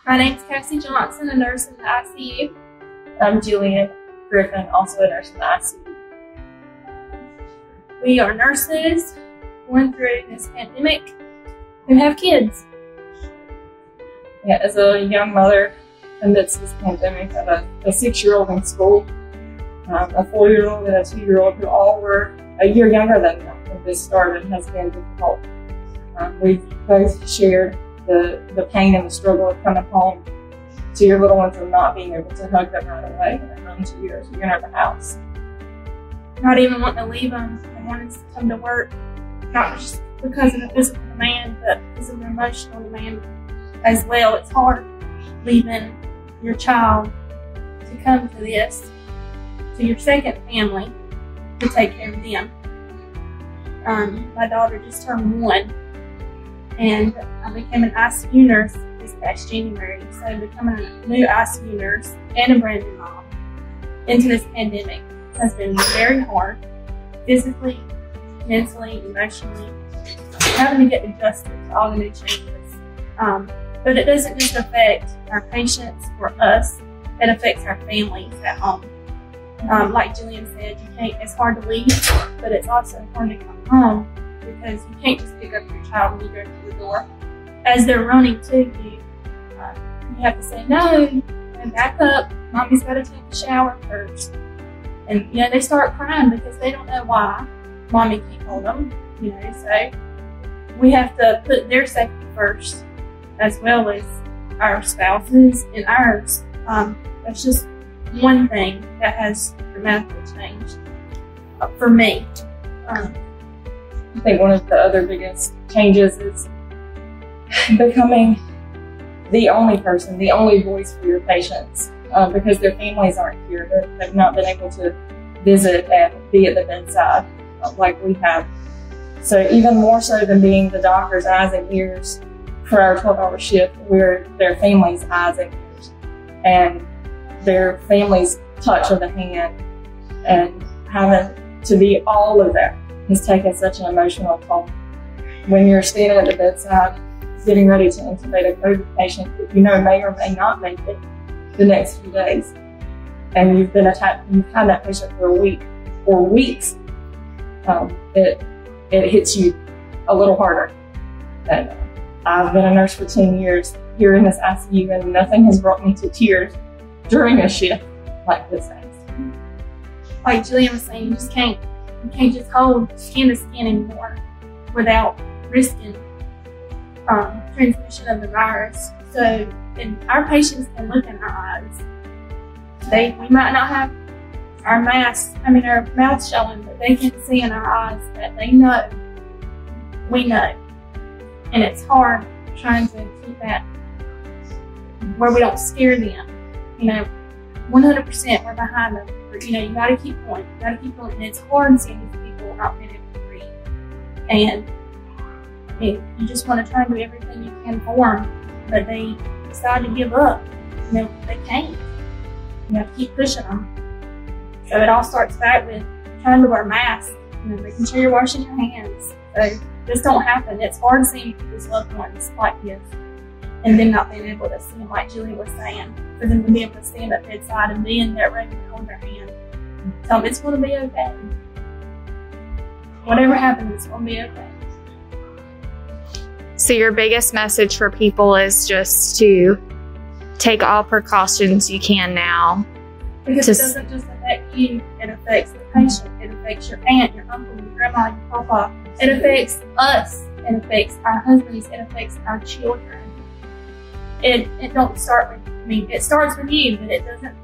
My name's Kassie Johnson, a nurse in the ICU. I'm Gillian, Griffin, also a nurse in the ICU. We are nurses going through this pandemic who have kids. Yeah, as a young mother amidst this pandemic, I have a 6-year-old in school, a 4-year-old and a 2-year-old who all were a year younger than me when this started. Has been difficult. We've both shared the pain and the struggle of coming home to your little ones and not being able to hug them right away and run to you as you enter the house. Not even wanting to leave them and wanting to come to work, not just because of the physical demand, but because of the emotional demand as well. It's hard leaving your child to come to this, to your second family, to take care of them. My daughter just turned 1, and I became an ICU nurse this past January. So becoming a new ICU nurse and a brand new mom into this pandemic has been very hard, physically, mentally, emotionally, having to get adjusted to all the new changes. But it doesn't just affect our patients or us, it affects our families at home. Like Gillian said, it's hard to leave, but it's also hard to come home because you can't just pick up your child when you go through the door. As they're running to you, you have to say no and back up. Mommy's got to take a shower first. And, they start crying because they don't know why mommy can't hold them, so we have to put their safety first as well as our spouses and ours. That's just one thing that has dramatically changed for me. I think one of the other biggest changes is becoming the only person, the only voice for your patients, because their families aren't here. They've not been able to visit and be at the bedside like we have. So even more so than being the doctor's eyes and ears for our 12-hour shift, we're their family's eyes and ears and their family's touch of the hand, and having to be all of that has taken such an emotional toll. When you're standing at the bedside, getting ready to intubate a COVID patient that may or may not make it the next few days, and you've had that patient for a week or weeks, it hits you a little harder. And I've been a nurse for 10 years here in this ICU, and nothing has brought me to tears during a shift like this has. Like Gillian was saying, you can't just hold skin to skin anymore without risking transmission of the virus. So, and our patients can look in our eyes. We might not have our mouths showing, but they can see in our eyes that they know, we know. And it's hard trying to keep that where we don't scare them. 100% we're behind them. You gotta keep going. You gotta keep going. And it's hard seeing these people not being able to breathe. And you just want to try and do everything you can for them, but they decide to give up. They can't. You have to keep pushing them. So it all starts back with trying to wear masks, making sure you're washing your hands. So this don't happen. It's hard seeing people's loved ones like this and then not being able to see them, like Julie was saying, for them to be able to stand up bedside and be in that room and hold their hand. Tell them it's going to be okay. Whatever happens, it's going to be okay. So your biggest message for people is just to take all precautions you can now. Because it doesn't just affect you, it affects the patient, it affects your aunt, your uncle, your grandma, your papa. It affects us, it affects our husbands, it affects our children. It don't start with, it starts with you, but it doesn't